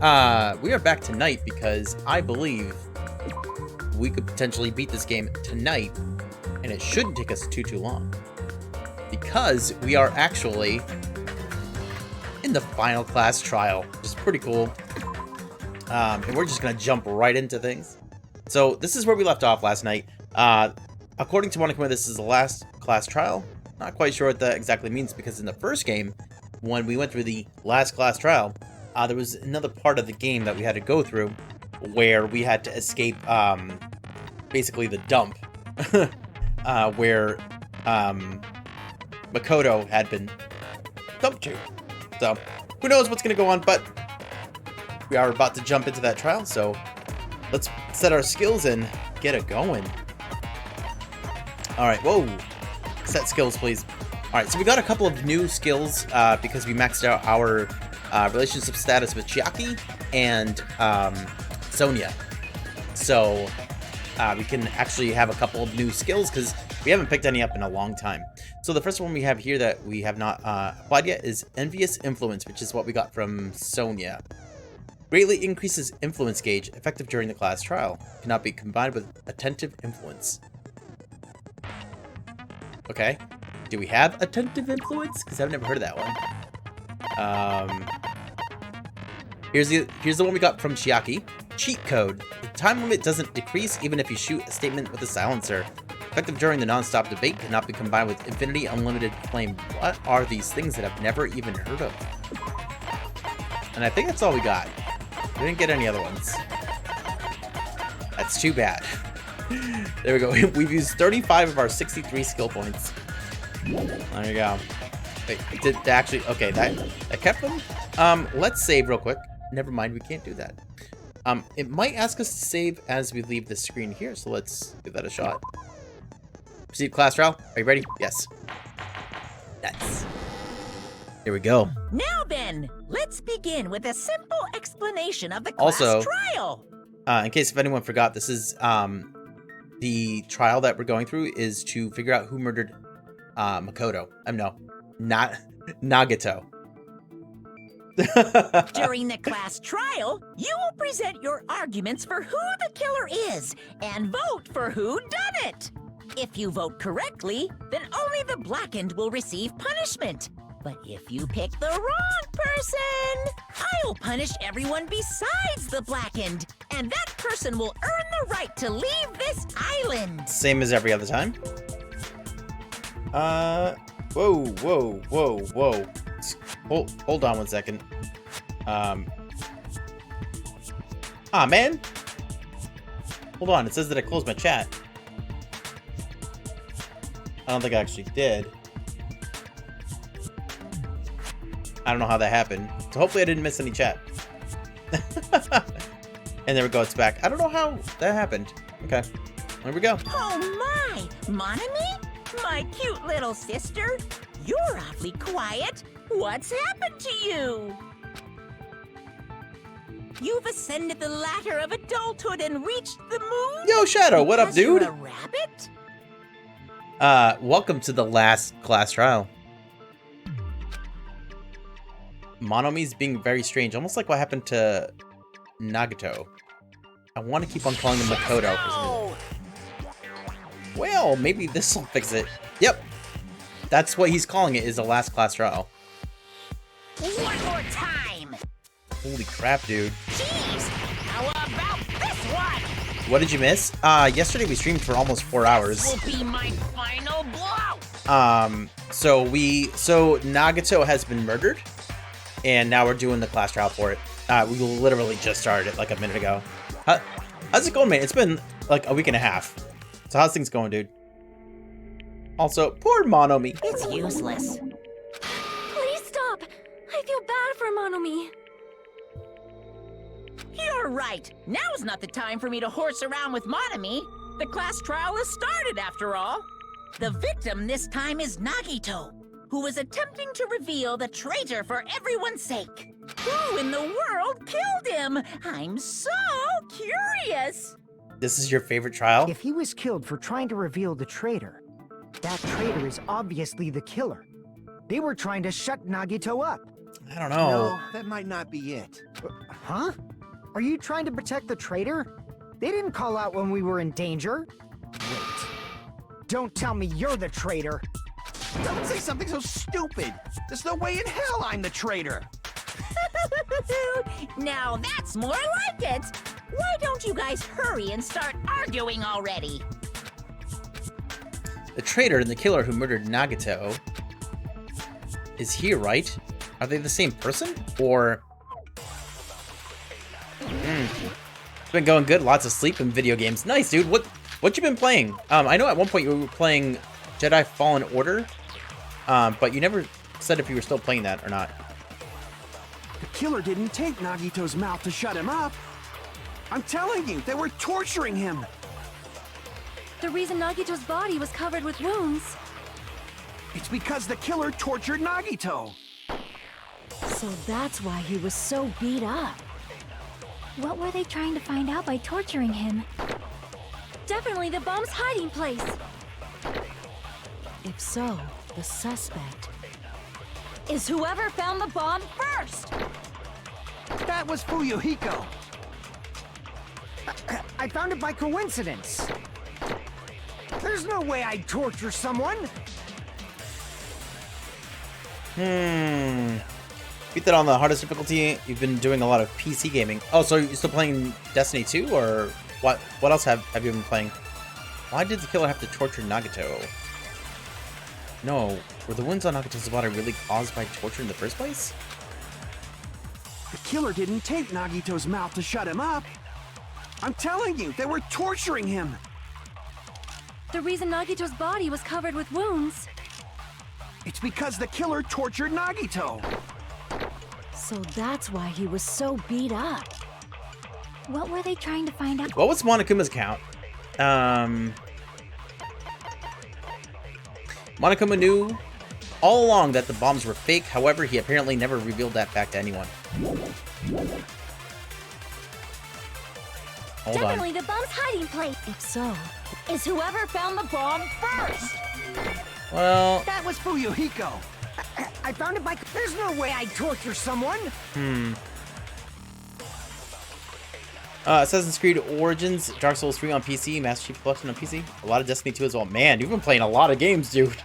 we are back tonight because I believe we could potentially beat this game tonight, and it shouldn't take us too long. Because we are actually in the final class trial, which is pretty cool. And we're just gonna jump right into things. So this is where we left off last night. According to Monokuma, this is the last class trial. Not quite sure what that exactly means, because in the first game, when we went through the last class trial, there was another part of the game that we had to go through where we had to escape basically the dump where Makoto had been dumped to. So who knows what's going to go on, but we are about to jump into that trial, so let's set our skills and get it going. Alright, whoa. Set skills, please. Alright, so we got a couple of new skills because we maxed out our relationship status with Chiaki and Sonia. So we can actually have a couple of new skills because we haven't picked any up in a long time. So the first one we have here that we have not applied yet is Envious Influence, which is what we got from Sonia. Greatly increases influence gauge, effective during the class trial. Cannot be combined with Attentive Influence. Okay. Do we have Attentive Influence? Because I've never heard of that one. Here's the one we got from Chiaki. Cheat code. The time limit doesn't decrease even if you shoot a statement with a silencer. Effective during the non-stop debate, cannot be combined with Infinity Unlimited Flame. What are these things that I've never even heard of? And I think that's all we got. We didn't get any other ones. That's too bad. There we go. We've used 35 of our 63 skill points. There you go. Wait, did actually... Okay, that kept them? Let's save real quick. Never mind, we can't do that. It might ask us to save as we leave the screen here, so let's give that a shot. Proceed class trial. Are you ready? Yes. Nice. Here we go. Now then, let's begin with a simple explanation of the class trial. In case if anyone forgot, this is the trial that we're going through is to figure out who murdered Makoto. No, not Nagato. During the class trial, you will present your arguments for who the killer is and vote for who done it. If you vote correctly, then only the blackened will receive punishment. But if you pick the wrong person, I'll punish everyone besides the blackened, and that person will earn the right to leave this island. Same as every other time. Whoa. Hold on one second. Man. Hold on, it says that I closed my chat. I don't think I actually did. I don't know how that happened. So hopefully I didn't miss any chat. And there we go, it's back. I don't know how that happened. Okay, there we go. Oh my! Monami? My cute little sister? You're awfully quiet. What's happened to you? You've ascended the ladder of adulthood and reached the moon? Yo, Shadow, what up, dude? You're a rabbit? Welcome to the last class trial. Monomi's being very strange, almost like what happened to Nagato. I want to keep on calling him Makoto. No! Well, maybe this will fix it. Yep. That's what he's calling it, is the last class trial. One more time! Holy crap, dude. Jeez! How about this one? What did you miss? Yesterday we streamed for almost 4 hours. This will be my final blow! So Nagato has been murdered, and now we're doing the class trial for it. We literally just started it like a minute ago. How's it going, man? It's been like a week and a half. So how's things going, dude? Also, poor Monomi. It's useless. Please stop. I feel bad for Monomi. You're right. Now's not the time for me to horse around with Monomi. The class trial has started, after all. The victim this time is Nagito, who was attempting to reveal the traitor for everyone's sake. Who in the world killed him? I'm so curious. This is your favorite trial? If he was killed for trying to reveal the traitor, that traitor is obviously the killer. They were trying to shut Nagito up. I don't know. No, that might not be it. Huh? Are you trying to protect the traitor? They didn't call out when we were in danger. Wait. Don't tell me you're the traitor. Don't say something so stupid. There's no way in hell I'm the traitor. Now that's more like it. Why don't you guys hurry and start arguing already? The traitor and the killer who murdered Nagato is here, right? Are they the same person? Or... It's been going good. Lots of sleep and video games. Nice, dude. What you been playing? I know at one point you were playing Jedi Fallen Order, but you never said if you were still playing that or not. The killer didn't take Nagito's mouth to shut him up. I'm telling you, they were torturing him. The reason Nagito's body was covered with wounds. It's because the killer tortured Nagito. So that's why he was so beat up. What were they trying to find out by torturing him? Definitely the bomb's hiding place. If so, the suspect is whoever found the bomb first. That was Fuyuhiko. I found it by coincidence. There's no way I'd torture someone. Beat that on the hardest difficulty. You've been doing a lot of PC gaming. Oh, so you're still playing Destiny 2, or what? What else have you been playing? Why did the killer have to torture Nagato? No, were the wounds on Nagato's body really caused by torture in the first place? The killer didn't take Nagito's mouth to shut him up. I'm telling you, they were torturing him. The reason Nagito's body was covered with wounds. It's because the killer tortured Nagito. So that's why he was so beat up. What were they trying to find out? What was Monokuma's count? Monokuma knew all along that the bombs were fake. However, he apparently never revealed that fact to anyone. Hold Definitely on. the bomb's hiding place. If so, is whoever found the bomb first. Well, That was Fuyuhiko. I found it by... There's no way I'd torture someone. Assassin's Creed Origins, Dark Souls 3 on PC, Master Chief Collection on PC. A lot of Destiny 2 as well. Man, you've been playing a lot of games, dude.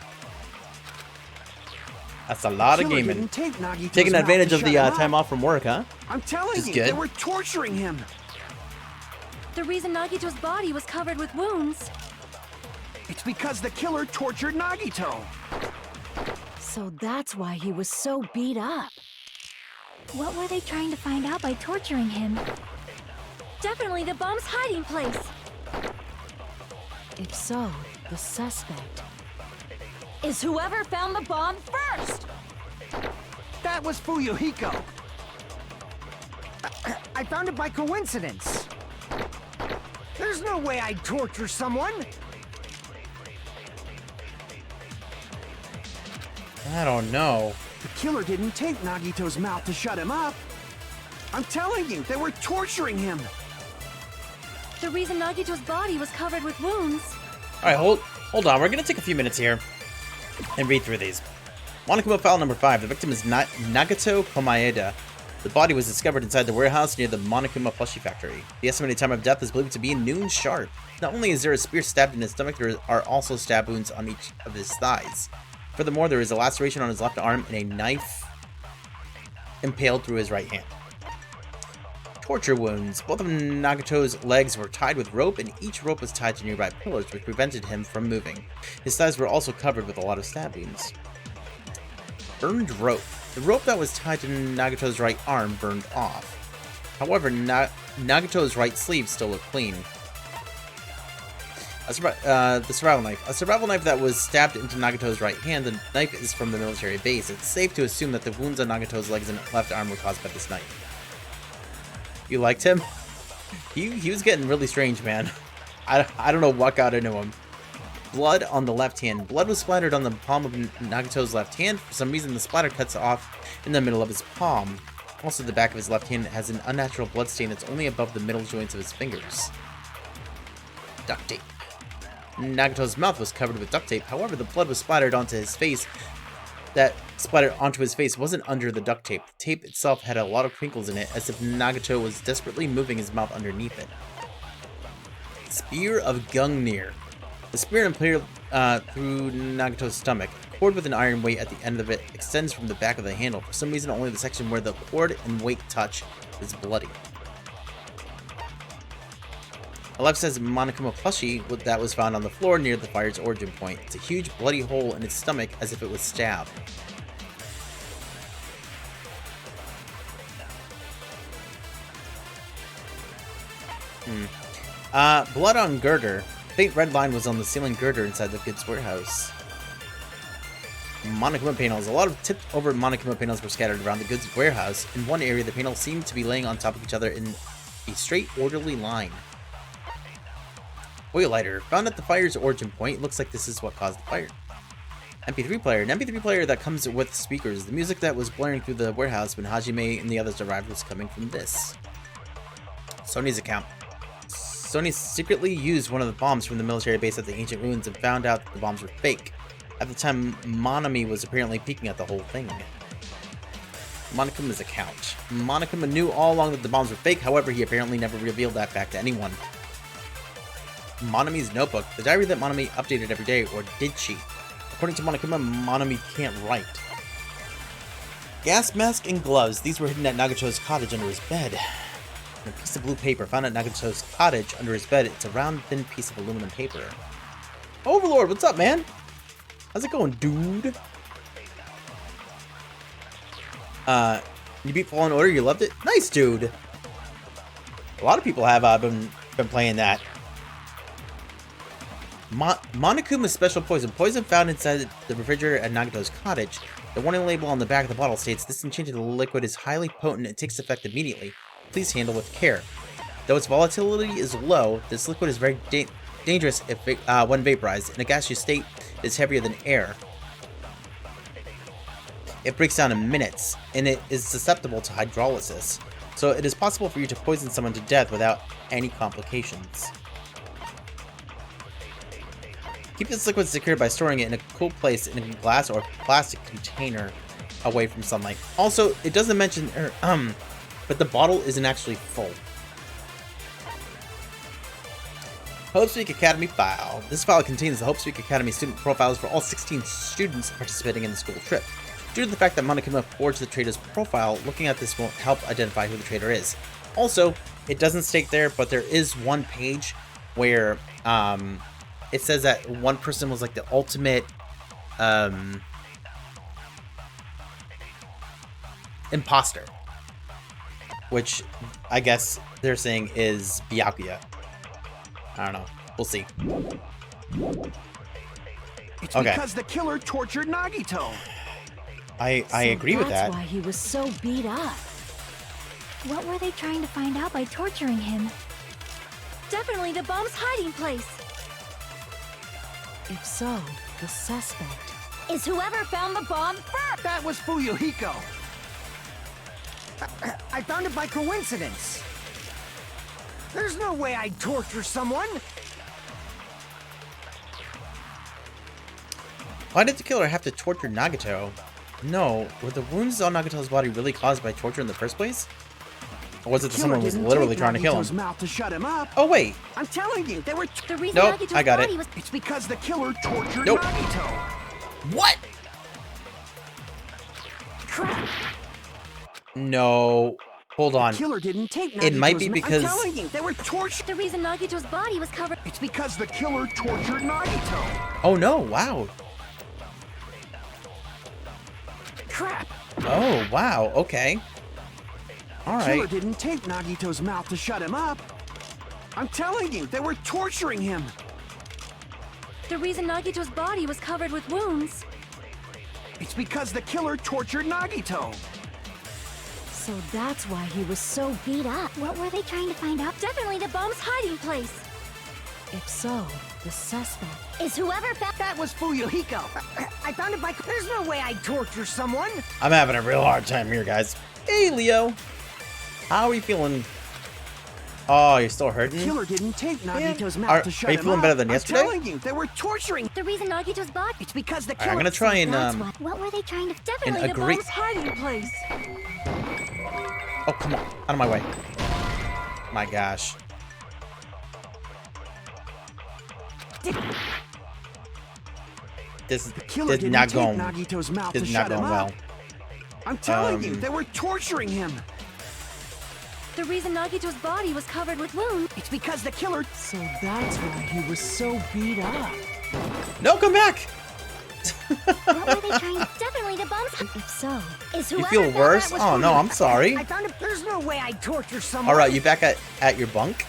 That's a lot of gaming. Taking advantage of the time off from work, huh? I'm telling Which is you, good. they were torturing him. The reason Nagito's body was covered with wounds. It's because the killer tortured Nagito. So that's why he was so beat up. What were they trying to find out by torturing him? Definitely the bomb's hiding place. If so, the suspect is whoever found the bomb first. That was Fuyuhiko. I found it by coincidence. There's no way I'd torture someone. I don't know. The killer didn't take Nagito's mouth to shut him up. I'm telling you, they were torturing him. The reason Nagito's body was covered with wounds. All right, hold on. We're gonna take a few minutes here and read through these. Monokuma file number 5. The victim is Nagato Komaeda. The body was discovered inside the warehouse near the Monokuma plushie factory. The estimated time of death is believed to be noon sharp. Not only is there a spear stabbed in his stomach, there are also stab wounds on each of his thighs. Furthermore, there is a laceration on his left arm and a knife impaled through his right hand. Torture wounds. Both of Nagato's legs were tied with rope, and each rope was tied to nearby pillars, which prevented him from moving. His thighs were also covered with a lot of stab wounds. Burned rope. The rope that was tied to Nagato's right arm burned off. However, Nagato's right sleeve still looked clean. The survival knife. A survival knife that was stabbed into Nagato's right hand. The knife is from the military base. It's safe to assume that the wounds on Nagato's legs and left arm were caused by this knife. You liked him? He was getting really strange, man. I don't know what got into him. Blood on the left hand. Blood was splattered on the palm of Nagato's left hand. For some reason, the splatter cuts off in the middle of his palm. Also, the back of his left hand has an unnatural blood stain that's only above the middle joints of his fingers. Duct tape. Nagato's mouth was covered with duct tape. However, the blood was splattered onto his face that splattered onto his face wasn't under the duct tape. The tape itself had a lot of crinkles in it, as if Nagato was desperately moving his mouth underneath it. Spear of Gungnir. The spear impaled through Nagato's stomach. A cord with an iron weight at the end of it extends from the back of the handle. For some reason, only the section where the cord and weight touch is bloody. A life-size Monokuma plushie that was found on the floor near the fire's origin point. It's a huge bloody hole in its stomach as if it was stabbed. Blood on girder. Faint red line was on the ceiling girder inside the goods warehouse. Monokuma panels. A lot of tipped over Monokuma panels were scattered around the goods warehouse. In one area, the panels seemed to be laying on top of each other in a straight, orderly line. Oil lighter. Found at the fire's origin point. Looks like this is what caused the fire. MP3 player. An MP3 player that comes with speakers. The music that was blaring through the warehouse when Hajime and the others arrived was coming from this. Sony's account. Sony secretly used one of the bombs from the military base at the ancient ruins and found out that the bombs were fake. At the time, Monami was apparently peeking at the whole thing. Monokuma's account. Monokuma knew all along that the bombs were fake, however, he apparently never revealed that fact to anyone. Monami's notebook. The diary that Monami updated every day, or did she? According to Monokuma, Monami can't write. Gas mask and gloves. These were hidden at Nagato's cottage under his bed. And a piece of blue paper found at Nagato's cottage under his bed. It's a round, thin piece of aluminum paper. Overlord, what's up, man? How's it going, dude? You beat Fallen Order, you loved it? Nice, dude. A lot of people have been playing that. Monokuma's special poison. Poison found inside the refrigerator at Nagato's cottage. The warning label on the back of the bottle states, this enchanted liquid is highly potent and takes effect immediately. Please handle with care. Though its volatility is low, this liquid is very dangerous if when vaporized. In a gaseous state, it is heavier than air. It breaks down in minutes, and it is susceptible to hydrolysis. So it is possible for you to poison someone to death without any complications. Keep this liquid secured by storing it in a cool place in a glass or plastic container away from sunlight. Also, it doesn't mention, but the bottle isn't actually full. HopeSpeak Academy file. This file contains the HopeSpeak Academy student profiles for all 16 students participating in the school trip. Due to the fact that Monokuma forged the traitor's profile, looking at this won't help identify who the traitor is. Also, it doesn't state there, but there is one page where it says that one person was like the ultimate imposter, which I guess they're saying is Byakuya. I don't know. We'll see. It's Okay. because the killer tortured Nagito. I agree with that. That's why he was so beat up. What were they trying to find out by torturing him? Definitely the bomb's hiding place. If so, the suspect Is whoever found the bomb first. That was Fuyuhiko. I found it by coincidence. There's no way I'd torture someone. Why did the killer have to torture Nagato? No, were the wounds on Nagato's body really caused by torture in the first place? Or was it that someone was literally trying to kill Nagito's him? mouth to shut him up. Oh wait, I'm telling you, they were. the reason Nope, Nagito's I got body it. was It's because the killer tortured Nope. Nagito. what? Crap. No, hold on. Killer didn't take Nagito's It might be mouth. because- I'm telling you, they were tortured. the reason Nagito's body was covered. It's because the killer tortured Nagito. Oh no, wow. Crap. Oh wow, okay. All Killer right. didn't take Nagito's mouth to shut him up. I'm telling you, they were torturing him. The reason Nagito's body was covered with wounds. It's because the killer tortured Nagito. So that's why he was so beat up. What were they trying to find out? Definitely the bomb's hiding place. If so, the suspect Is whoever found. That was Fuyuhiko. I found it by. There's no way I'd torture someone. I'm having a real hard time here, guys. Hey, Leo. How are you feeling Oh, you're still The hurting? killer didn't take Nagito's Are- mouth to are shut you him feeling up. better than I'm yesterday? telling you, they were torturing. The reason Nagito's body. It's because the Alright, killer. I'm gonna try and That's what were they trying to? Definitely the agree- bomb's hiding place. Oh, come on. Out of my way. My gosh. This The killer is didn't not take going. Nagito's mouth This to is not shut him going up. well. I'm telling you, Um, they were torturing him. The reason Nagito's body was covered with wounds. It's because the killer. So that's why he was so beat up. No, come back. What were they trying to? Definitely the bomb's. If so, is You whoever feel found worse? that was Oh who- no, I'm sorry. I found it. There's no way I'd torture someone. All right, you back at your bunk?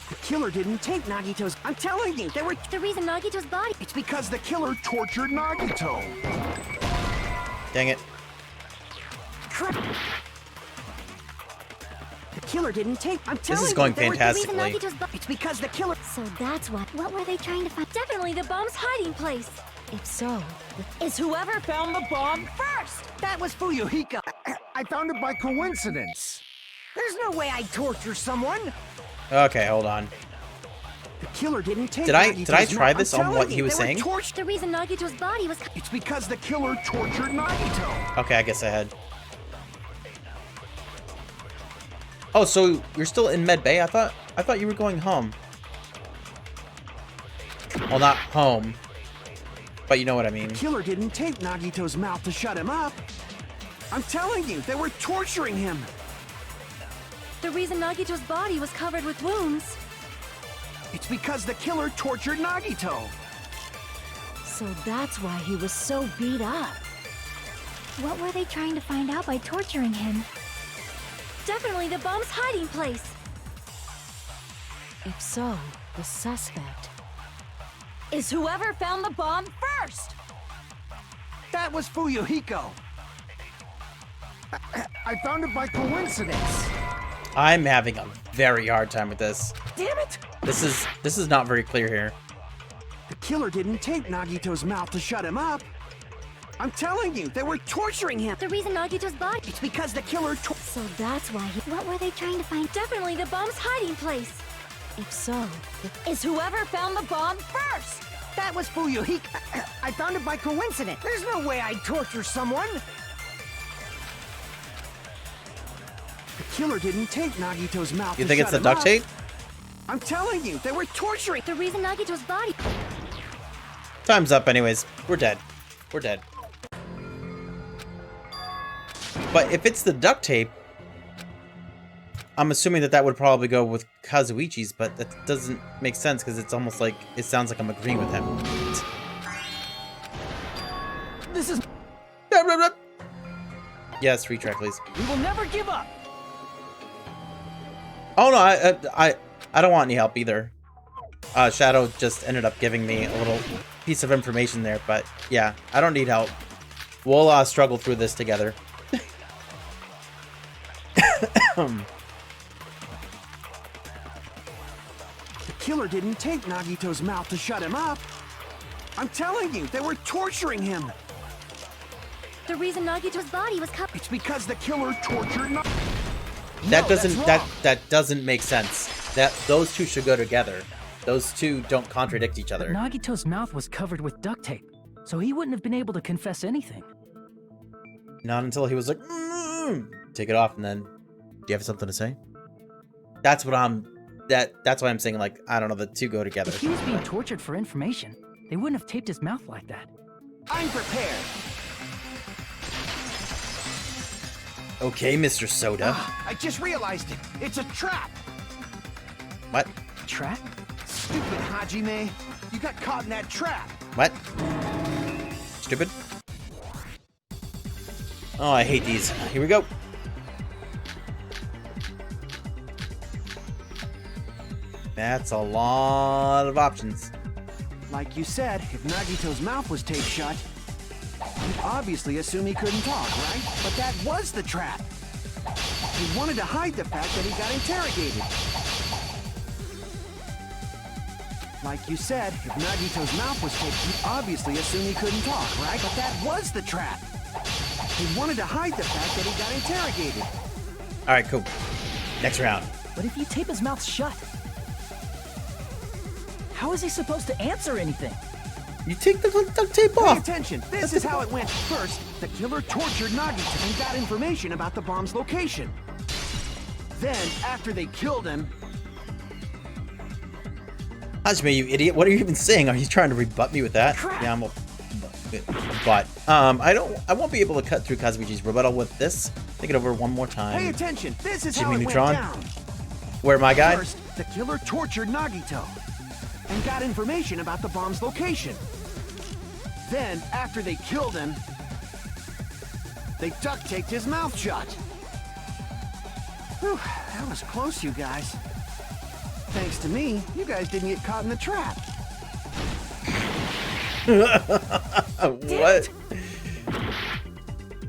The killer didn't take Nagito's. I'm telling you, they were. The reason Nagito's body. It's because the killer tortured Nagito. Dang it. The killer didn't take. I'm telling you, going they were- fantastically. The reason Nagito's body. It's because the killer. So that's what were they trying to find? Definitely the bomb's hiding place. If so, is whoever found the bomb first. That was Fuyuhiko. I found it by coincidence. There's no way I'd torture someone. Okay, hold on. The killer didn't take. Did I Nagito's try mouth. this I'm on what telling he you, was they were saying? The reason Nagito's body was. It's because the killer tortured Nagito. Okay, I guess I had. Oh, so you're still in Med Bay? I thought you were going home. Well, not home, but you know what I mean. The killer didn't take Nagito's mouth to shut him up. I'm telling you, they were torturing him. The reason Nagito's body was covered with wounds. It's because the killer tortured Nagito. So that's why he was so beat up. What were they trying to find out by torturing him? Definitely the bomb's hiding place. If so, the suspect is whoever found the bomb first. That was Fuyuhiko. I found it by coincidence. I'm having a very hard time with this. Damn it! This is not very clear here. The killer didn't take Nagito's mouth to shut him up. I'm telling you, they were torturing him. The reason Nagito's body. It's because the killer So that's why he. What were they trying to find? Definitely the bomb's hiding place. If so, is whoever found the bomb first. That was Fuyuhiko. I found it by coincidence. There's no way I'd torture someone. The killer didn't take Nagito's mouth You to think it's shut the him duct up. tape? I'm telling you, they were torturing. The reason Nagito's body. Time's up anyways. We're dead. We're dead. But if it's the duct tape, I'm assuming that would probably go with Kazuichi's, but that doesn't make sense because it's almost like it sounds like I'm agreeing with him. This is. Yes, retrack, please. We will never give up. Oh no, I don't want any help either. Shadow just ended up giving me a little piece of information there, but yeah, I don't need help. We'll struggle through this together. The killer didn't take Nagito's mouth to shut him up. I'm telling you, they were torturing him. The reason Nagito's body was covered. It's because the killer tortured Nagito. That No, doesn't that's that doesn't make sense. That those two should go together. Those two don't contradict each other. Nagito's mouth was covered with duct tape, so he wouldn't have been able to confess anything. Not until he was like, take it off, and then, do you have something to say? That's what that's why I'm saying, like, I don't know, the two go together. If he was being tortured for information, they wouldn't have taped his mouth like that. I'm prepared. Okay, Mr. Soda. I just realized it. It's a trap. What? Trap? Stupid Hajime. You got caught in that trap. What? Stupid? Oh, I hate these. Here we go. That's a lot of options. Like you said, if Nagito's mouth was taped shut, you'd obviously assume he couldn't talk, right? But that was the trap. He wanted to hide the fact that he got interrogated. Like you said, if Nagito's mouth was taped, you'd obviously assume he couldn't talk, right? But that was the trap. He wanted to hide the fact that he got interrogated. All right, cool. Next round. But if you tape his mouth shut, how is he supposed to answer anything? You take the duct tape Pay off. attention. This is how it went. First, the killer tortured Nagito and got information about the bomb's location. Then, after they killed him, Hajime, you idiot! What are you even saying? Are you trying to rebut me with that? Crap. Yeah, I'm a but I won't be able to cut through Kazuichi's rebuttal with this. Think it over one more pay time. attention. This is Jimmy how it Neutron? went down. Where my guy? First, the killer tortured Nagito and got information about the bomb's location. Then, after they killed him, they duct taped his mouth shut. Whew, that was close, you guys. Thanks to me, you guys didn't get caught in the trap. What?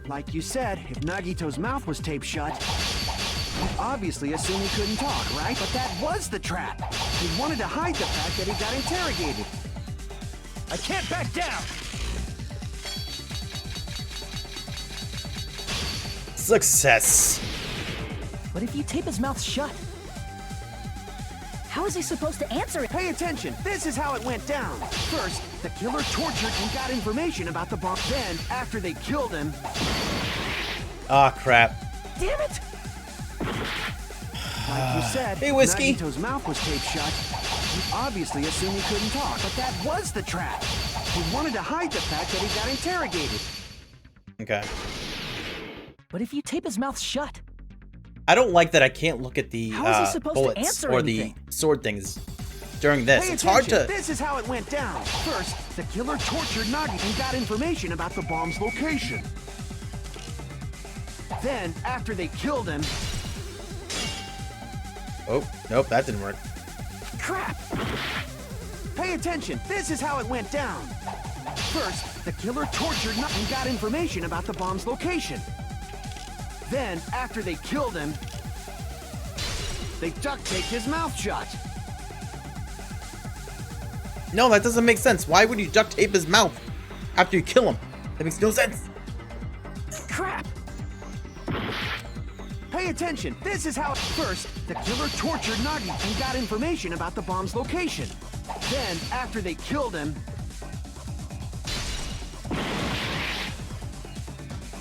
Like you said, if Nagito's mouth was taped shut, you obviously assumed he couldn't talk, right? But that was the trap. He wanted to hide the fact that he got interrogated. I can't back down! Success. But if you tape his mouth shut, how is he supposed to answer it? Pay attention. This is how it went down. First, the killer tortured and got information about the bomb. Then, after they killed him, Ah, crap. Damn it! like you said, Hey, Whiskey. Nagito's mouth was taped shut. You obviously assumed he couldn't talk, but that was the trap. He wanted to hide the fact that he got interrogated. Okay. But if you tape his mouth shut, I don't like that I can't look at the How is he supposed to bullets answer or anything? the sword things during this. Pay It's hard attention. to. This is how it went down. First, the killer tortured Nagi and got information about the bomb's location. Then, after they killed him, Oh, nope, that didn't work. crap! Pay attention. This is how it went down. First, the killer tortured Nagi and got information about the bomb's location. Then, after they killed him, they duct taped his mouth shut. No, that doesn't make sense. Why would you duct tape his mouth after you kill him? That makes no sense. crap! Pay attention. This is how. First, the killer tortured Nagi and got information about the bomb's location. Then, after they killed him,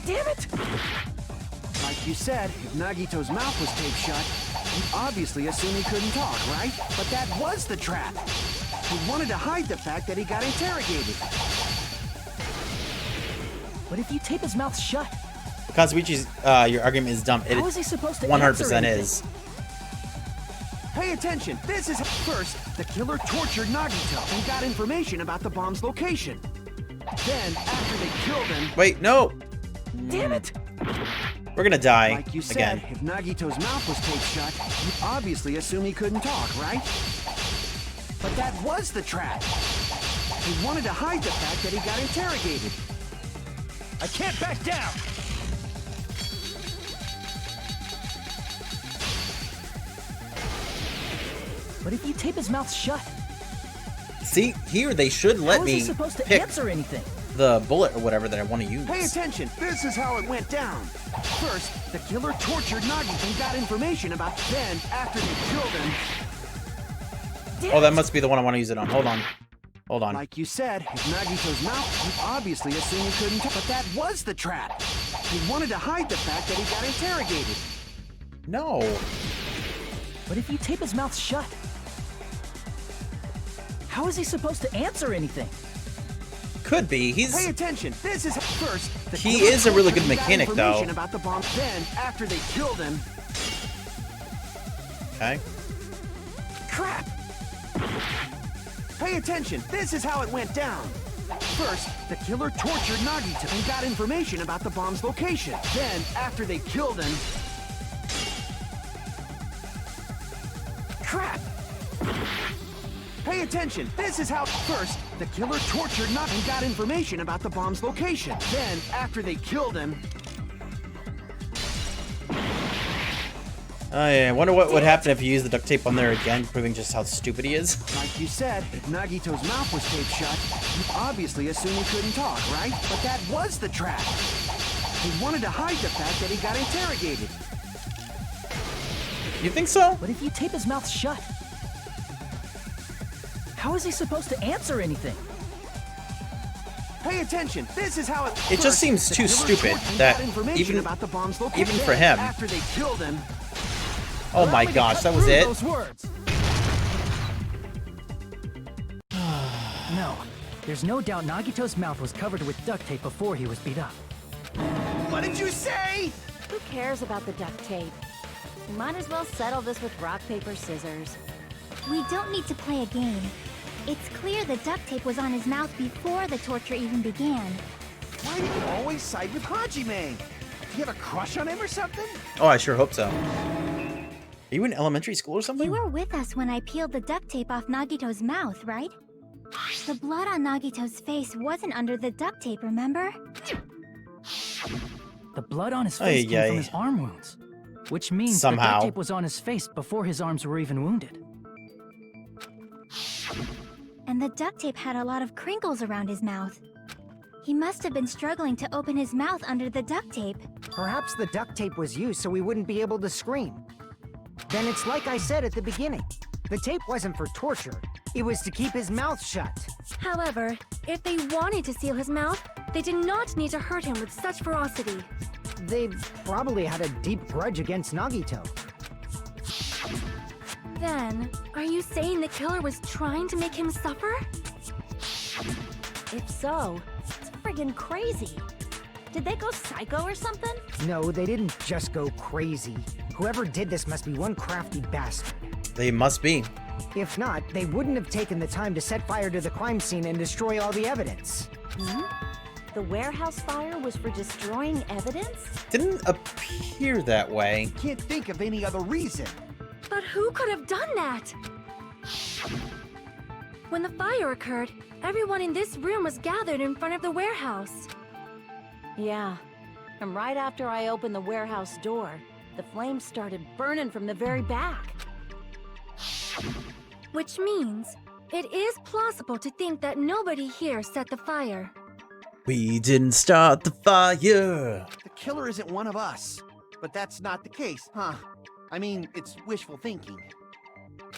Damn it! like you said, if Nagito's mouth was taped shut, you obviously assumed he couldn't talk, right? But that was the trap. He wanted to hide the fact that he got interrogated. But if you tape his mouth shut, Kazuichi's, your argument is dumb. It how is he supposed to answer 100% anything? is. Pay attention. This is first, the killer tortured Nagito and got information about the bomb's location. Then, after they killed him, Wait, no. Damn it! We're gonna die like you said, again. if Nagito's mouth was taped shut, you obviously assume he couldn't talk, right? But that was the trap. He wanted to hide the fact that he got interrogated. I can't back down! But if you tape his mouth shut, See, here they should let how is he me supposed to pick answer anything? the bullet or whatever that I want to use. Pay attention. This is how it went down. First, the killer tortured Nagi and got information about. Then, after they killed him, Oh, that must be the one I want to use it on. Hold on. Hold on. like you said, if Nagito's mouth, you obviously assumed he couldn't talk. But that was the trap. He wanted to hide the fact that he got interrogated. No. But if you tape his mouth shut, how is he supposed to answer anything? Could be. Pay He's attention. This is first. The He killer is a really good tortured and got mechanic, though. information about the bomb. Then, after they killed him, okay. crap. Pay attention. This is how it went down. First, the killer tortured Nagito and got information about the bomb's location. Then, after they killed him, crap. Pay attention. This is how. First, the killer tortured Nagito and got information about the bomb's location. Then, after they killed him, Oh yeah. I wonder what would happen if you use the duct tape on there again, proving just how stupid he is. like you said, if Nagito's mouth was taped shut, you obviously assumed he couldn't talk, right? But that was the trap. He wanted to hide the fact that he got interrogated. You think so? But if you tape his mouth shut, how is he supposed to answer anything? Pay attention. This is how it. It just seems too stupid that even for him. After they killed him. Oh my gosh, that was it? Those words. No, there's no doubt Nagito's mouth was covered with duct tape before he was beat up. What did you say? Who cares about the duct tape? We might as well settle this with rock, paper, scissors. We don't need to play a game. It's clear the duct tape was on his mouth before the torture even began. Why do you always side with Hajime? Do you have a crush on him or something? Oh, I sure hope so. Are you in elementary school or something? You were with us when I peeled the duct tape off Nagito's mouth, right? The blood on Nagito's face wasn't under the duct tape, remember? The blood on his face came from his arm wounds, which means the duct tape was on his face before his arms were even wounded. And the duct tape had a lot of crinkles around his mouth. He must have been struggling to open his mouth under the duct tape. Perhaps the duct tape was used so we wouldn't be able to scream. Then it's like I said at the beginning. The tape wasn't for torture. It was to keep his mouth shut. However, if they wanted to seal his mouth, they did not need to hurt him with such ferocity. They probably had a deep grudge against Nagito. Then, are you saying the killer was trying to make him suffer? If so, it's friggin' crazy. Did they go psycho or something? No, they didn't just go crazy. Whoever did this must be one crafty bastard. They must be. If not, they wouldn't have taken the time to set fire to the crime scene and destroy all the evidence. The warehouse fire was for destroying evidence? Didn't appear that way. Can't think of any other reason. But who could have done that? When the fire occurred, everyone in this room was gathered in front of the warehouse. Yeah. And right after I opened the warehouse door, the flames started burning from the very back. Which means, it is plausible to think that nobody here set the fire. We didn't start the fire. The killer isn't one of us. But that's not the case, huh? I mean, it's wishful thinking.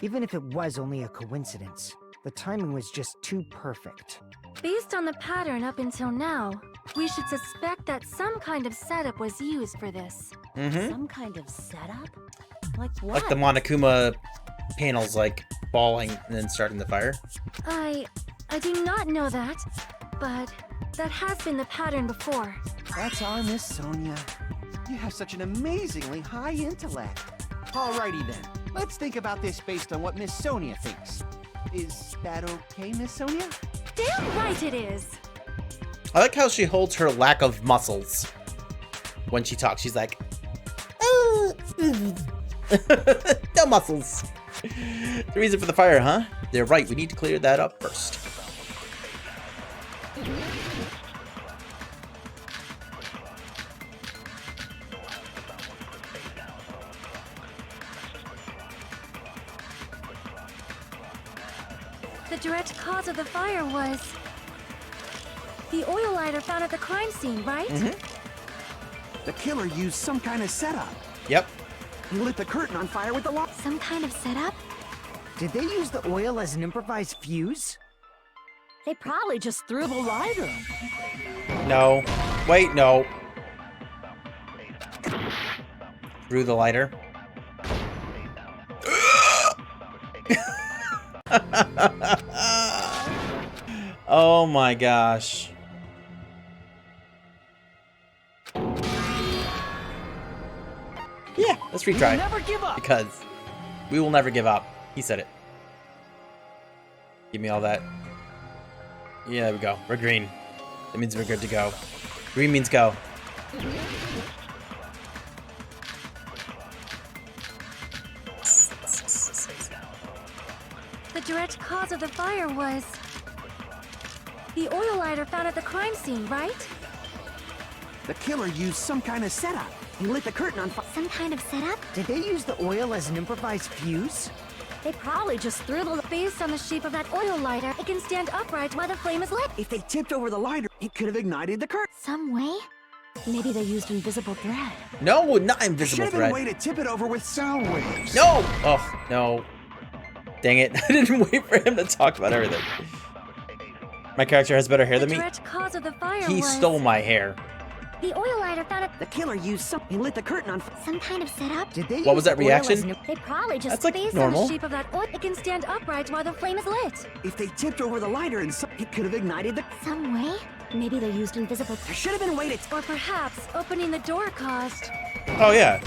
Even if it was only a coincidence, the timing was just too perfect. Based on the pattern up until now, we should suspect that some kind of setup was used for this. Some kind of setup? Like what? Like the Monokuma panels, like falling and then starting the fire. I do not know that, but that has been the pattern before. That's our Miss Sonia. You have such an amazingly high intellect. Alrighty then, let's think about this based on what Miss Sonia thinks. Is that okay, Miss Sonia? Damn right it is! I like how she holds her lack of muscles when she talks. She's like, no muscles. The reason for the fire, huh? They're right. We need to clear that up first. The direct cause of the fire was the oil lighter found at the crime scene, right? The killer used some kind of setup. Yep. He lit the curtain on fire with the light. Some kind of setup? Did they use the oil as an improvised fuse? They probably just threw the lighter. No. Wait, no. Through the lighter. Oh my gosh. Yeah, let's retry. Never give up. Because we will never give up. He said it. Give me all that. Yeah, there we go. We're green. That means we're good to go. Green means go. The direct cause of the fire was the oil lighter found at the crime scene, right? The killer used some kind of setup. He lit the curtain on fire. Some kind of setup? Did they use the oil as an improvised fuse? They probably just threw the... Based on the shape of that oil lighter, it can stand upright while the flame is lit. If they tipped over the lighter, it could have ignited the curtain. Some way? Maybe they used invisible thread. No, not invisible Should have been a thread. way to tip it over with sound waves. No! Oh, no. Dang it. I didn't wait for him to talk about everything. My character has better hair than me. Direct cause of the fire He was... stole my hair. The oil lighter found The killer used something, lit the curtain on. some kind of setup. Did they What was that use oil as reaction? an- They probably just That's like Based normal. on the shape of that oil, it can stand upright while the flame is lit. If they tipped over the lighter and it could have ignited the. some way. Maybe they used invisible There should have been a way to. Or perhaps opening the door caused... Oh, yeah.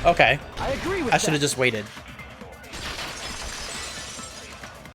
Okay. I agree with I should that. have just waited.